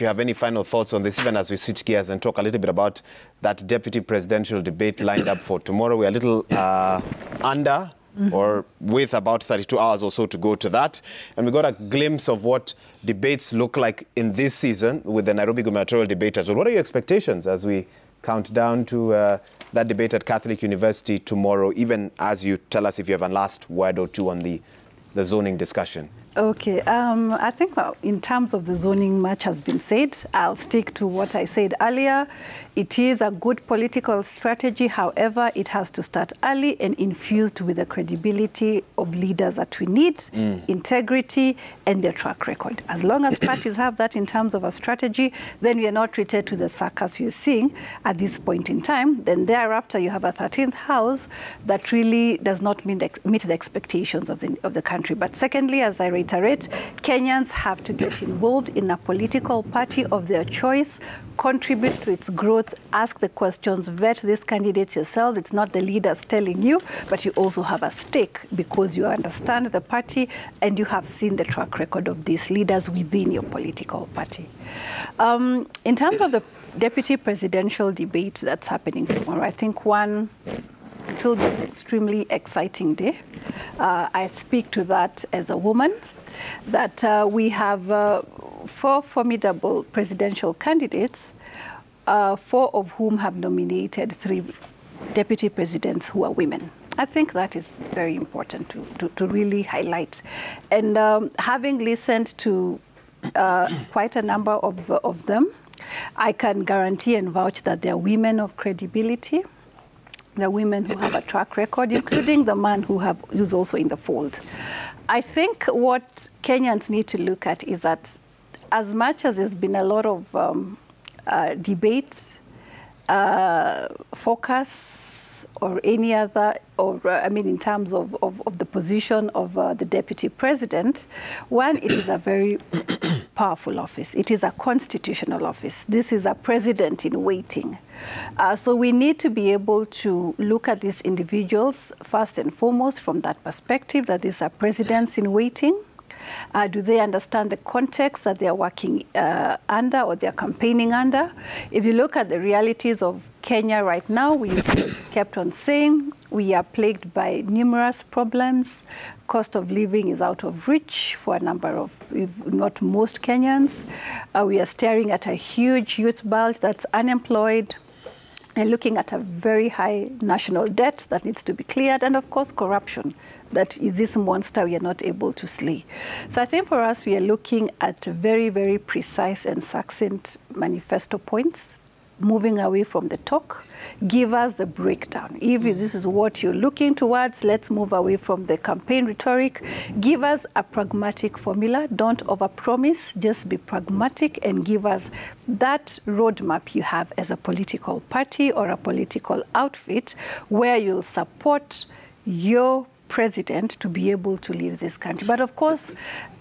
if you have any final thoughts on this, even as we switch gears and talk a little bit about that deputy presidential debate lined up for tomorrow. We're a little under, or with about 32 hours or so to go to that. And we got a glimpse of what debates look like in this season with the Nairobi gubernatorial debate as well. What are your expectations as we count down to that debate at Catholic University tomorrow, even as you tell us if you have a last word or two on the zoning discussion? Okay, I think in terms of the zoning, much has been said. I'll stick to what I said earlier. It is a good political strategy. However, it has to start early and infused with the credibility of leaders that we need, integrity, and their track record. As long as parties have that in terms of a strategy, then we are not treated to the circus you're seeing at this point in time. Then thereafter, you have a 13th house that really does not meet the expectations of the country. But secondly, as I reiterate, Kenyans have to get involved in a political party of their choice, contribute to its growth, ask the questions, vet these candidates yourself. It's not the leaders telling you, but you also have a stake because you understand the party and you have seen the track record of these leaders within your political party. In terms of the deputy presidential debate that's happening tomorrow, I think it will be an extremely exciting day. I speak to that as a woman, that we have 4 formidable presidential candidates, 4 of whom have nominated 3 deputy presidents who are women. I think that is very important to really highlight. And having listened to quite a number of them, I can guarantee and vouch that they are women of credibility. The women who have a track record, including the man who's also in the fold. I think what Kenyans need to look at is that as much as there's been a lot of debate, focus, or any other, in terms of the position of the deputy president, one, it is a very powerful office. It is a constitutional office. This is a president in waiting. So we need to be able to look at these individuals first and foremost from that perspective, that these are presidents in waiting. Do they understand the context that they are working under or they are campaigning under? If you look at the realities of Kenya right now, we kept on saying we are plagued by numerous problems. Cost of living is out of reach for a number of, if not most Kenyans. We are staring at a huge youth bulge that's unemployed, and looking at a very high national debt that needs to be cleared, and of course corruption. That is this monster we are not able to slay. So I think for us, we are looking at very, very precise and succinct manifesto points, moving away from the talk. Give us a breakdown. If this is what you're looking towards, let's move away from the campaign rhetoric. Give us a pragmatic formula. Don't overpromise. Just be pragmatic and give us that roadmap you have as a political party or a political outfit where you'll support your president to be able to lead this country. But of course,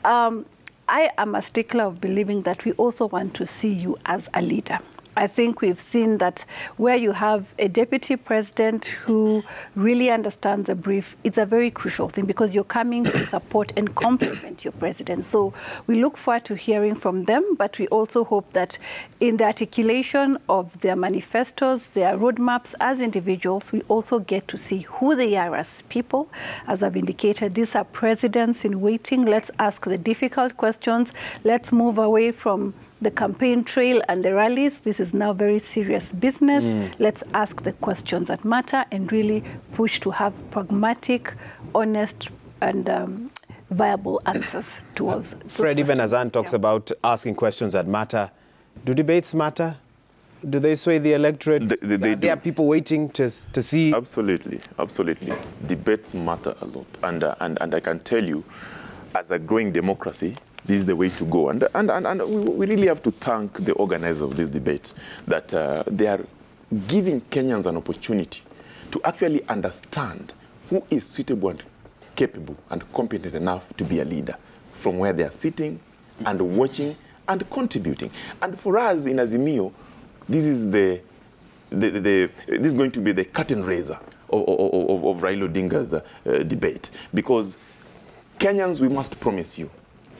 I am a stickler of believing that we also want to see you as a leader. I think we've seen that where you have a deputy president who really understands the brief, it's a very crucial thing because you're coming to support and complement your president. So we look forward to hearing from them, but we also hope that in the articulation of their manifestos, their roadmaps as individuals, we also get to see who they are as people. As I've indicated, these are presidents in waiting. Let's ask the difficult questions. Let's move away from the campaign trail and the rallies. This is now very serious business. Let's ask the questions that matter and really push to have pragmatic, honest, and viable answers towards Fred, even as Anne talks about asking questions that matter, do debates matter? Do they sway the electorate? There are people waiting to see. Absolutely, absolutely. Debates matter a lot. And I can tell you, as a growing democracy, this is the way to go. And we really have to thank the organizers of this debate that they are giving Kenyans an opportunity to actually understand who is suitable and capable and competent enough to be a leader from where they are sitting and watching and contributing. And for us in Azimio, this is this is going to be the curtain raiser of Raila Odinga's debate, because Kenyans, we must promise you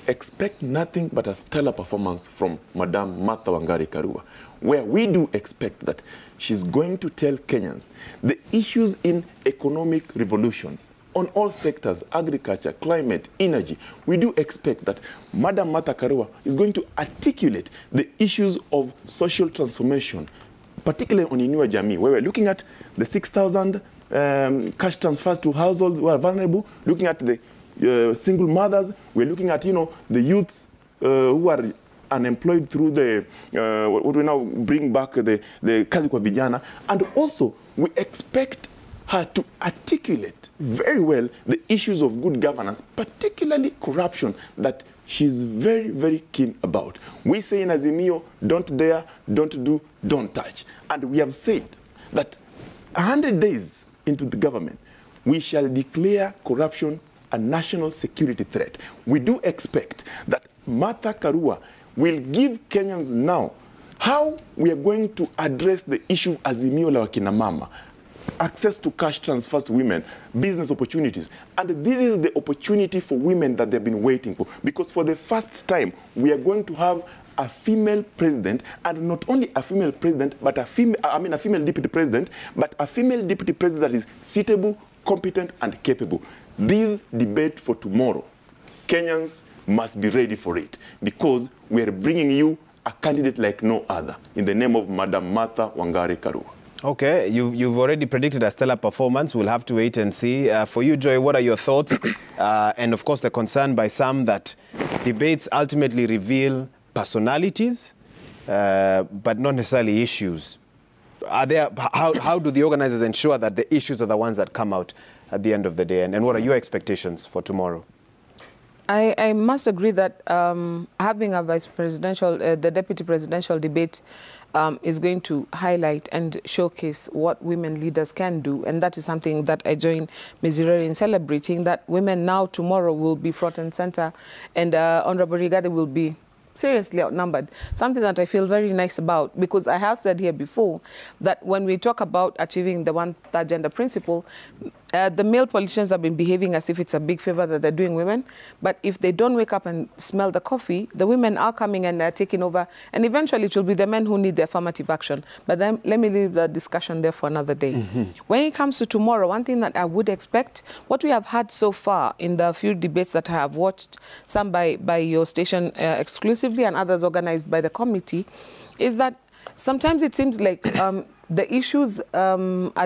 expect nothing but a stellar performance from Madam Martha Wangari Karua, where we do expect that she's going to tell Kenyans the issues in economic revolution on all sectors, agriculture, climate, energy. We do expect that Madam Martha Karua is going to articulate the issues of social transformation, particularly on Inua Jamii, where we're looking at the 6,000 cash transfers to households who are vulnerable, looking at the single mothers, we're looking at, the youths who are unemployed through the, what we now bring back the Kazi kwa Vijana, and also we expect her to articulate very well the issues of good governance, particularly corruption, that she's very, very keen about. We say in Azimio, don't dare, don't do, don't touch. And we have said that 100 days into the government, we shall declare corruption a national security threat. We do expect that Martha Karua will give Kenyans now how we are going to address the issue of Azimio la wakina mama, access to cash transfers to women, business opportunities. And this is the opportunity for women that they've been waiting for. Because for the first time, we are going to have a female president, and not only a female president, but a female deputy president, but a female deputy president that is suitable, competent, and capable. This debate for tomorrow, Kenyans must be ready for it, because we are bringing you a candidate like no other, in the name of Madam Martha Wangari Karua. Okay, you've already predicted a stellar performance. We'll have to wait and see. For you, Joy, what are your thoughts? And of course, the concern by some that debates ultimately reveal personalities, but not necessarily issues. How do the organizers ensure that the issues are the ones that come out at the end of the day? And what are your expectations for tomorrow? I must agree that having a the deputy presidential debate is going to highlight and showcase what women leaders can do. And that is something that I join Ms. Ireri in celebrating, that women now tomorrow will be front and center, and Honorable Rigathi will be seriously outnumbered. Something that I feel very nice about, because I have said here before that when we talk about achieving the one-third gender principle, the male politicians have been behaving as if it's a big favor that they're doing women. But if they don't wake up and smell the coffee, the women are coming and they're taking over. And eventually it will be the men who need the affirmative action. But then let me leave the discussion there for another day. When it comes to tomorrow, one thing that I would expect, what we have had so far in the few debates that I have watched, some by your station exclusively and others organized by the committee, is that sometimes it seems like the issues are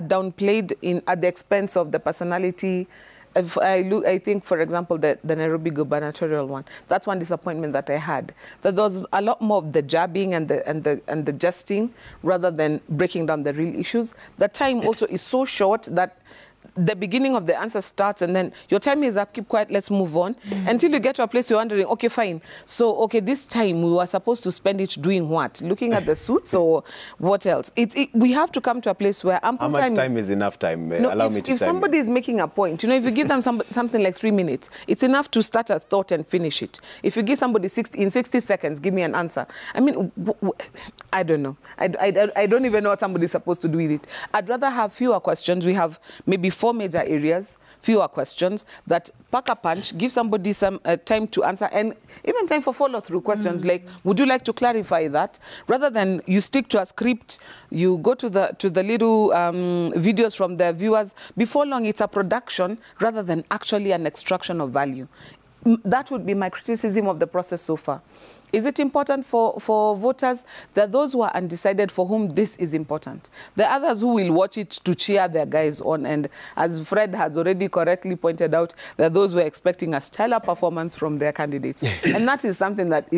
downplayed at the expense of the personality. If I think, for example, the Nairobi gubernatorial one. That's one disappointment that I had. That there was a lot more of the jabbing and the jesting rather than breaking down the real issues. The time also is so short that the beginning of the answer starts and then your time is up, keep quiet, let's move on. Until you get to a place you're wondering, okay, fine. So, okay, this time we were supposed to spend it doing what? Looking at the suits or what else? We have to come to a place where ample time... How much time is enough time? No, Allow me to if somebody is making a point, if you give them something like 3 minutes, it's enough to start a thought and finish it. If you give somebody in 60 seconds, give me an answer. I mean, I don't know. I don't even know what somebody's supposed to do with it. I'd rather have fewer questions. We have maybe 4 major areas, fewer questions, that pack a punch, give somebody some time to answer, and even time for follow-through questions like, would you like to clarify that? Rather than you stick to a script, you go to the little videos from the viewers. Before long, it's a production rather than actually an extraction of value. That would be my criticism of the process so far. Is it important for voters? There are those who are undecided for whom this is important. There are others who will watch it to cheer their guys on. And as Fred has already correctly pointed out, there are those who are expecting a stellar performance from their candidates. And that is something that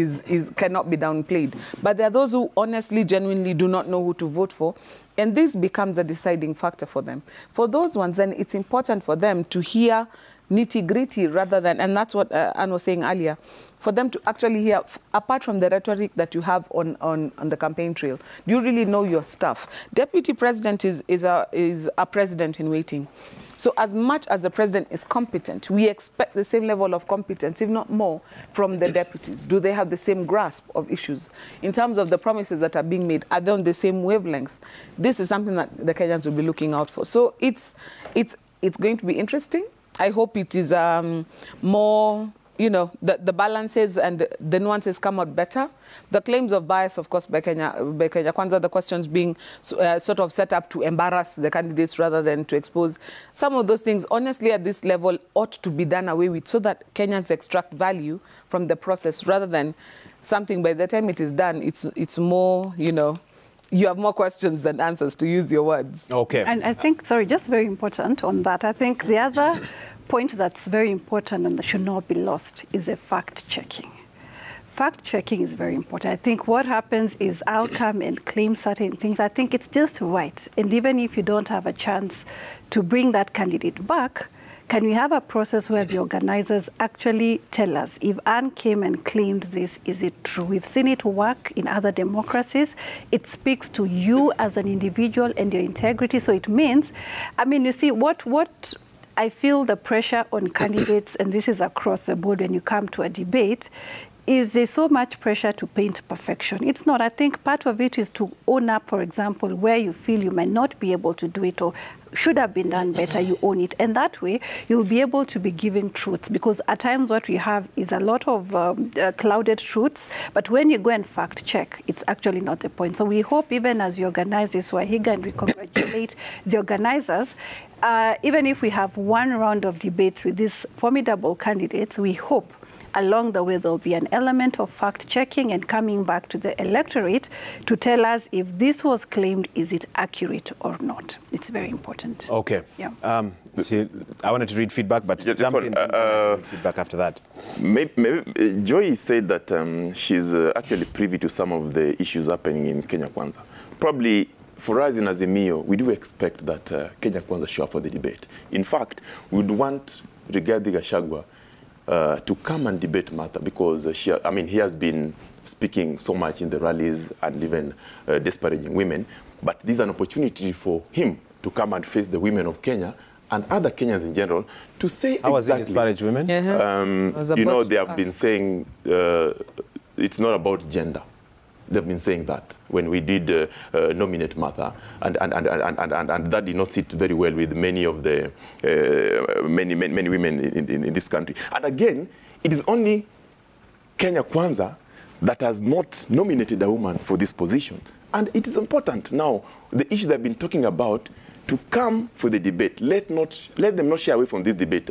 cannot be downplayed. But there are those who honestly, genuinely do not know who to vote for. And this becomes a deciding factor for them. For those ones, then it's important for them to hear nitty-gritty rather than, and that's what Anne was saying earlier, for them to actually hear, apart from the rhetoric that you have on the campaign trail, do you really know your stuff? Deputy President is a president in waiting. So as much as the president is competent, we expect the same level of competence, if not more, from the deputies. Do they have the same grasp of issues? In terms of the promises that are being made, are they on the same wavelength? This is something that the Kenyans will be looking out for. So it's going to be interesting. I hope it is more you know, the balances and the nuances come out better. The claims of bias, of course, by Kenya Kwanza, the questions being sort of set up to embarrass the candidates rather than to expose. Some of those things, honestly, at this level, ought to be done away with so that Kenyans extract value from the process rather than something by the time it is done, it's more, you know, you have more questions than answers, to use your words. Okay. And I think, sorry, just very important on that. I think the other point that's very important and that should not be lost is a fact-checking. Fact-checking is very important. I think what happens is I'll come and claim certain things. I think it's just right. And even if you don't have a chance to bring that candidate back, can we have a process where the organizers actually tell us, if Anne came and claimed this, is it true? We've seen it work in other democracies. It speaks to you as an individual and your integrity. So it means, I mean, you see, what I feel the pressure on candidates, and this is across the board when you come to a debate, is there's so much pressure to paint perfection. It's not. I think part of it is to own up, for example, where you feel you might not be able to do it or should have been done better, you own it. And that way, you'll be able to be giving truths. Because at times what we have is a lot of clouded truths. But when you go and fact check, it's actually not the point. So we hope, even as you organize this Wahiga, and we congratulate the organizers, even if we have one round of debates with these formidable candidates, we hope along the way there'll be an element of fact-checking and coming back to the electorate to tell us if this was claimed, is it accurate or not. It's very important. Okay. Yeah. See, I wanted to read feedback, but jump in feedback after that. Maybe Joy said that she's actually privy to some of the issues happening in Kenya Kwanza. Probably for us in Azimio, we do expect that Kenya Kwanza show up for the debate. In fact, we would want Rigathi Gachagua to come and debate Martha, because he has been speaking so much in the rallies and even disparaging women. But this is an opportunity for him to come and face the women of Kenya and other Kenyans in general to say how was it disparage women? You know, they have been saying it's not about gender. They've been saying that when we did nominate Martha, and that did not sit very well with many of the many women in this country. And again, it is only Kenya Kwanza that has not nominated a woman for this position. And it is important now, the issue they've been talking about, to come for the debate. Let them not shy away from this debate.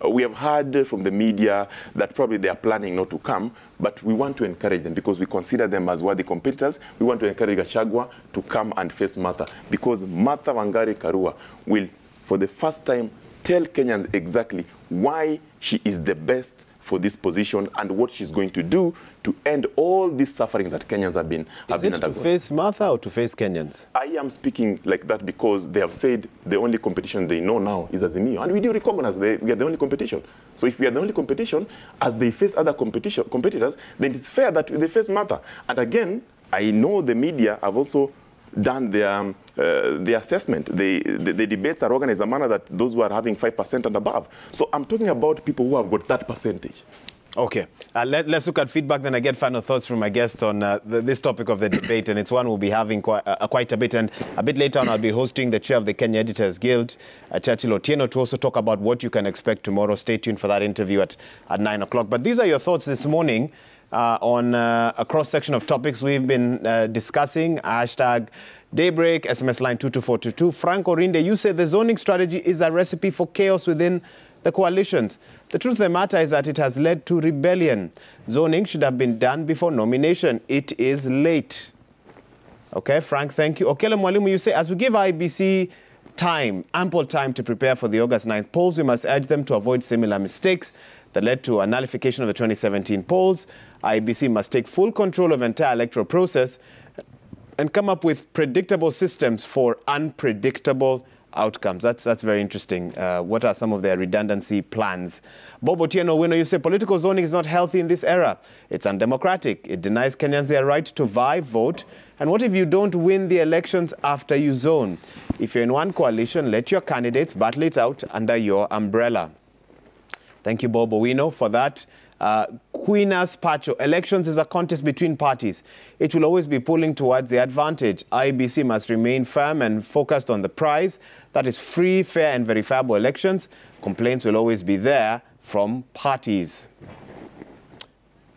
We have heard from the media that probably they are planning not to come, but we want to encourage them because we consider them as worthy competitors. We want to encourage Gachagua to come and face Martha, because Martha Wangari Karua will, for the first time, tell Kenyans exactly why she is the best for this position and what she's going to do to end all this suffering that Kenyans have been undergoing. Is it to face Martha or to face Kenyans? I am speaking like that because they have said the only competition they know now is Azimio. And we do recognize we are the only competition. So if we are the only competition, as they face other competitors, then it's fair that they face Martha. And again, I know the media have also done their assessment. The debates are organized in a manner that those who are having 5% and above. So I'm talking about people who have got that percentage. Okay. Let's look at feedback, then I get final thoughts from my guests on this topic of the debate, and it's one we'll be having quite a bit. And a bit later on, I'll be hosting the chair of the Kenya Editors Guild, Churchill Otieno, to also talk about what you can expect tomorrow. Stay tuned for that interview at 9 o'clock. But these are your thoughts this morning on a cross-section of topics we've been discussing. Hashtag Daybreak, SMS line 22422. Frank Orinde, you say the zoning strategy is a recipe for chaos within the coalitions. The truth of the matter is that it has led to rebellion. Zoning should have been done before nomination. It is late. Okay, Frank, thank you. Okelo Mwalimu, you say, as we give IEBC time, ample time to prepare for the August 9th polls, we must urge them to avoid similar mistakes that led to a nullification of the 2017 polls. IEBC must take full control of the entire electoral process and come up with predictable systems for unpredictable outcomes. That's very interesting. What are some of their redundancy plans? Bob Otieno Wino, you say political zoning is not healthy in this era. It's undemocratic. It denies Kenyans their right to vote. And what if you don't win the elections after you zone? If you're in one coalition, let your candidates battle it out under your umbrella. Thank you, Bob Owino, for that. Quinas Pacho, elections is a contest between parties. It will always be pulling towards the advantage. IEBC must remain firm and focused on the prize. That is free, fair and verifiable elections. Complaints will always be there, from parties.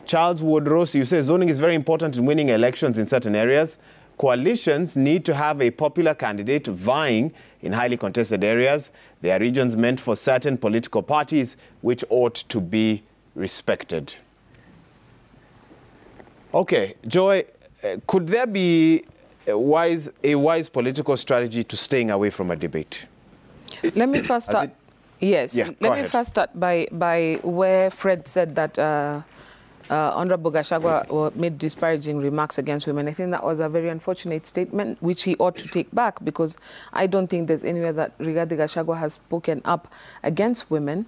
Charles Wood-Ross, you say zoning is very important in winning elections in certain areas. Coalitions need to have a popular candidate vying in highly contested areas. They are regions meant for certain political parties, which ought to be respected. Okay, Joy, could there be a wise political strategy to staying away from a debate? Let me first start. Yes, Yeah, let me first start by where Fred said that Honorable Gachagua made disparaging remarks against women. I think that was a very unfortunate statement, which he ought to take back, because I don't think there's anywhere that Rigathi Gachagua has spoken up against women.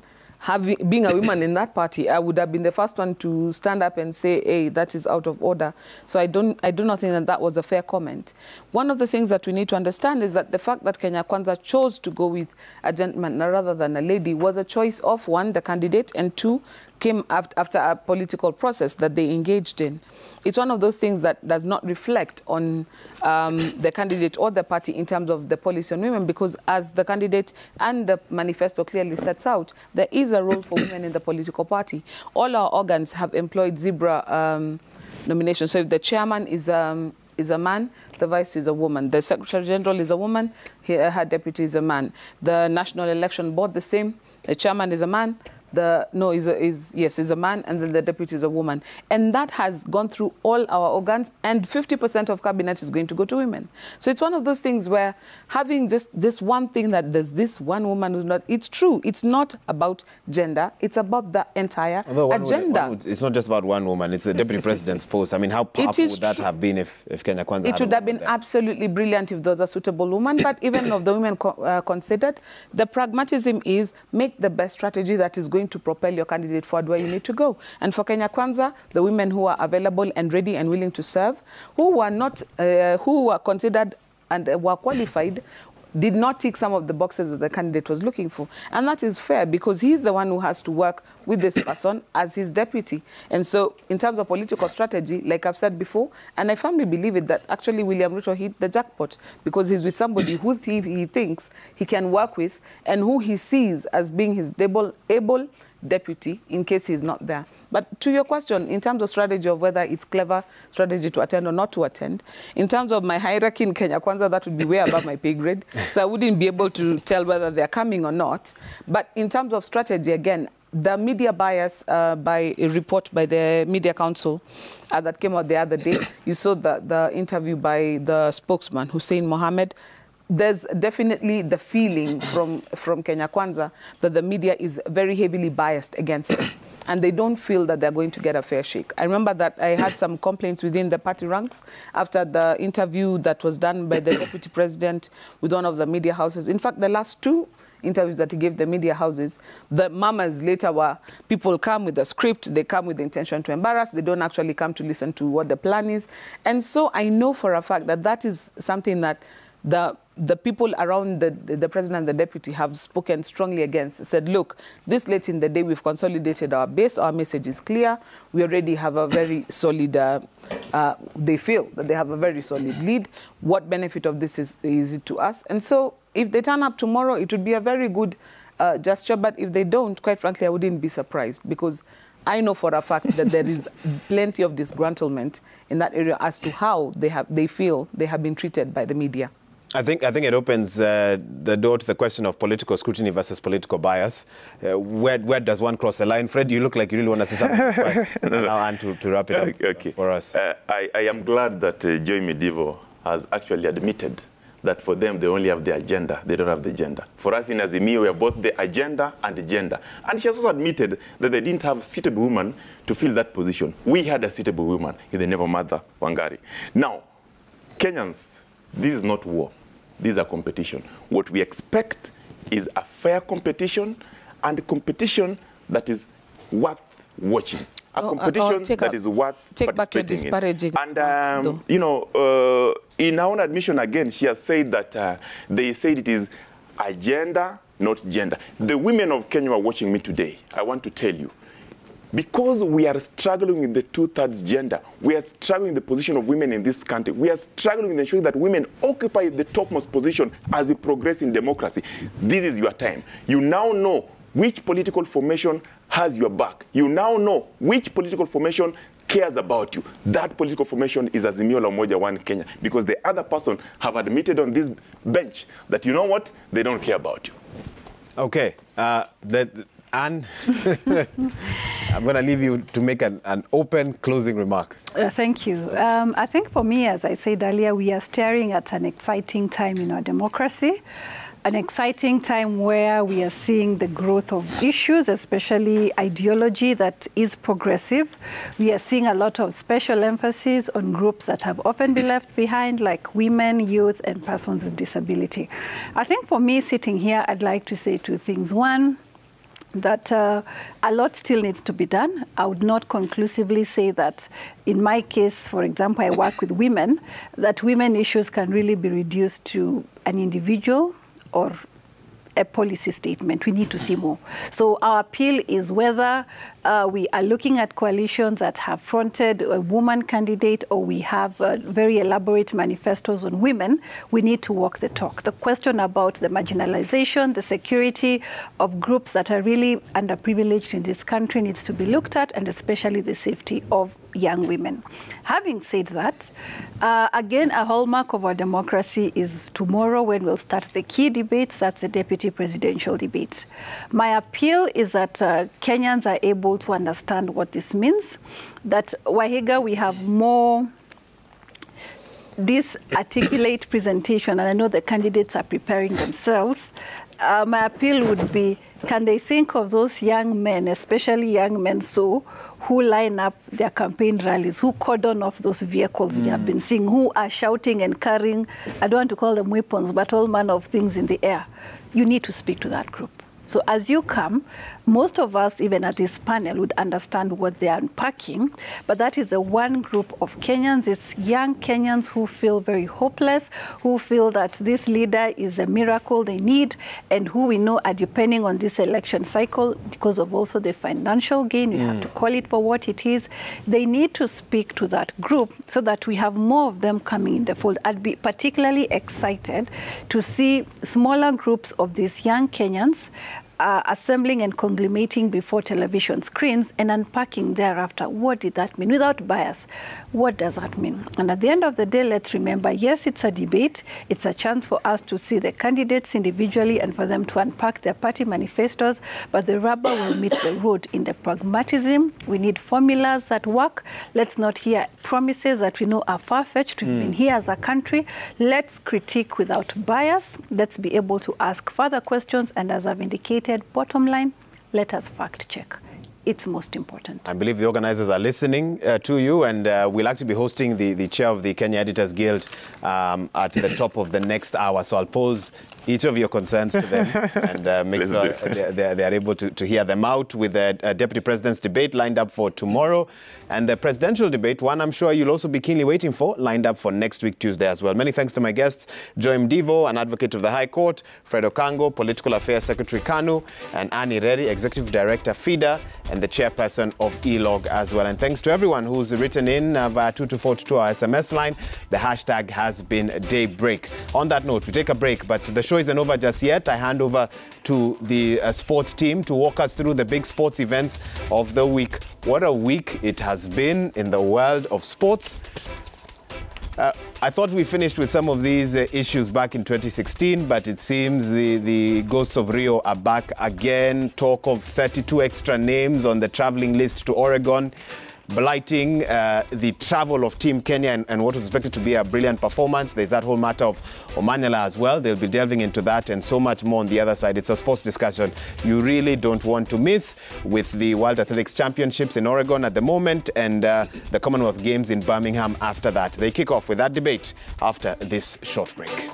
Being a woman in that party, I would have been the first one to stand up and say, hey, that is out of order. So I do not think that that was a fair comment. One of the things that we need to understand is that the fact that Kenya Kwanza chose to go with a gentleman rather than a lady was a choice of, one, the candidate, and two, came after a political process that they engaged in. It's one of those things that does not reflect on the candidate or the party in terms of the policy on women, because as the candidate and the manifesto clearly sets out, there is a role for women in the political party. All our organs have employed zebra nomination. So if the chairman is a man, the vice is a woman. The Secretary General is a woman, her deputy is a man. The National Election Board, the same. The chairman is a man. Is a man, and then the deputy is a woman. And that has gone through all our organs, and 50% of cabinet is going to go to women. So it's one of those things where having just this one thing that there's this one woman who's not, it's true. It's not about gender. It's about the entire agenda. It's not just about one woman. It's the deputy president's post. I mean, how powerful would that have been if Kenya Kwanza had It would have been absolutely brilliant if there was a suitable woman. But even of the women considered, the pragmatism is make the best strategy that is going to propel your candidate forward where you need to go. And for Kenya Kwanza, the women who are available and ready and willing to serve, who were considered and were qualified, did not tick some of the boxes that the candidate was looking for. And that is fair, because he's the one who has to work with this person as his deputy. And so in terms of political strategy, like I've said before, and I firmly believe it, that actually William Ruto hit the jackpot, because he's with somebody who he thinks he can work with and who he sees as being his able deputy in case he's not there. But to your question, in terms of strategy of whether it's clever strategy to attend or not to attend, in terms of my hierarchy in Kenya Kwanza, that would be way above my pay grade. So I wouldn't be able to tell whether they're coming or not. But in terms of strategy, again, the media bias by a report by the Media Council that came out the other day, you saw the interview by the spokesman, Hussein Mohammed. There's definitely the feeling from Kenya Kwanza that the media is very heavily biased against them, and they don't feel that they're going to get a fair shake. I remember that I had some complaints within the party ranks after the interview that was done by the deputy president with one of the media houses. In fact, the last two interviews that he gave the media houses, the mamas later were, people come with a script, they come with the intention to embarrass, they don't actually come to listen to what the plan is. And so I know for a fact that that is something that the people around the president and the deputy have spoken strongly against. Said, look, this late in the day, we've consolidated our base, our message is clear, we already have a very solid, they feel that they have a very solid lead. What benefit of this is it to us? And so if they turn up tomorrow, it would be a very good gesture, but if they don't, quite frankly, I wouldn't be surprised, because I know for a fact that there is plenty of disgruntlement in that area as to how they feel they have been treated by the media. I think it opens the door to the question of political scrutiny versus political bias. Where does one cross the line? Fred, you look like you really want to say something. And to wrap it up for us. I am glad that Joy Medivo has actually admitted that for them, they only have the agenda, they don't have the gender. For us in Azimio, we have both the agenda and the gender. And she has also admitted that they didn't have a suitable woman to fill that position. We had a suitable woman in the name of Martha Wangari. Now, Kenyans, this is not war. This is a competition. What we expect is a fair competition, and a competition that is worth watching. A competition that is worth take back your disparaging. And, you know, in our own admission, again, she has said that they said it is agenda, not gender. The women of Kenya are watching me today. I want to tell you, because we are struggling with the two-thirds gender, we are struggling with the position of women in this country, we are struggling with ensuring that women occupy the topmost position as we progress in democracy. This is your time. You now know which political formation has your back. You now know which political formation cares about you. That political formation is Azimio la Umoja One Kenya, because the other person have admitted on this bench that, you know what, they don't care about you. Okay. Anne, I'm going to leave you to make an open closing remark. Thank you. I think for me, as I said earlier, we are staring at an exciting time in our democracy, an exciting time where we are seeing the growth of issues, especially ideology that is progressive. We are seeing a lot of special emphasis on groups that have often been left behind, like women, youth, and persons with disability. I think for me, sitting here, I'd like to say two things. One, that a lot still needs to be done. I would not conclusively say that in my case, for example, I work with women, that women issues can really be reduced to an individual or a policy statement. We need to see more. So our appeal is whether we are looking at coalitions that have fronted a woman candidate, or we have very elaborate manifestos on women, we need to walk the talk. The question about the marginalization, the security of groups that are really underprivileged in this country needs to be looked at, and especially the safety of young women. Having said that, again, a hallmark of our democracy is tomorrow when we'll start the key debates. That's the deputy presidential debate. My appeal is that Kenyans are able to understand what this means, that Wahiga, we have more this articulate presentation, and I know the candidates are preparing themselves. My appeal would be, can they think of those young men, especially young men who line up their campaign rallies, who cordon off those vehicles we have been seeing, who are shouting and carrying, I don't want to call them weapons, but all manner of things in the air. You need to speak to that group. So as you come, most of us, even at this panel, would understand what they are unpacking, but that is a one group of Kenyans. It's young Kenyans who feel very hopeless, who feel that this leader is a miracle they need, and who we know are depending on this election cycle because of also the financial gain. You have to call it for what it is. They need to speak to that group so that we have more of them coming in the fold. I'd be particularly excited to see smaller groups of these young Kenyans assembling and conglomerating before television screens and unpacking thereafter. What did that mean? Without bias, what does that mean? And at the end of the day, let's remember, yes, it's a debate. It's a chance for us to see the candidates individually and for them to unpack their party manifestos, but the rubber will meet the road in the pragmatism. We need formulas that work. Let's not hear promises that we know are far-fetched. We've been here as a country. Let's critique without bias. Let's be able to ask further questions, and as I've indicated, bottom line, let us fact check. It's most important. I believe the organizers are listening to you, and we'll actually be hosting the chair of the Kenya Editors Guild at the top of the next hour. So I'll pose each of your concerns to them and make sure they are able to hear them out, with the Deputy President's debate lined up for tomorrow, and the presidential debate, one I'm sure you'll also be keenly waiting for, lined up for next week, Tuesday as well. Many thanks to my guests, Joy Mdivo, an advocate of the High Court, Fred Okango, Political Affairs Secretary KANU, and Annie Reri, Executive Director, FIDA, and the chairperson of ELOG as well. And thanks to everyone who's written in via 2242, our SMS line. The hashtag has been Daybreak. On that note, we take a break, but the show isn't over just yet. I hand over to the sports team to walk us through the big sports events of the week. What a week it has been in the world of sports. I thought we finished with some of these issues back in 2016, but it seems the ghosts of Rio are back again. Talk of 32 extra names on the traveling list to Oregon, blighting the travel of Team Kenya and what was expected to be a brilliant performance. There's that whole matter of Omanyala as well. They'll be delving into that and so much more on the other side. It's a sports discussion you really don't want to miss, with the World Athletics Championships in Oregon at the moment and the Commonwealth Games in Birmingham after that. They kick off with that debate after this short break.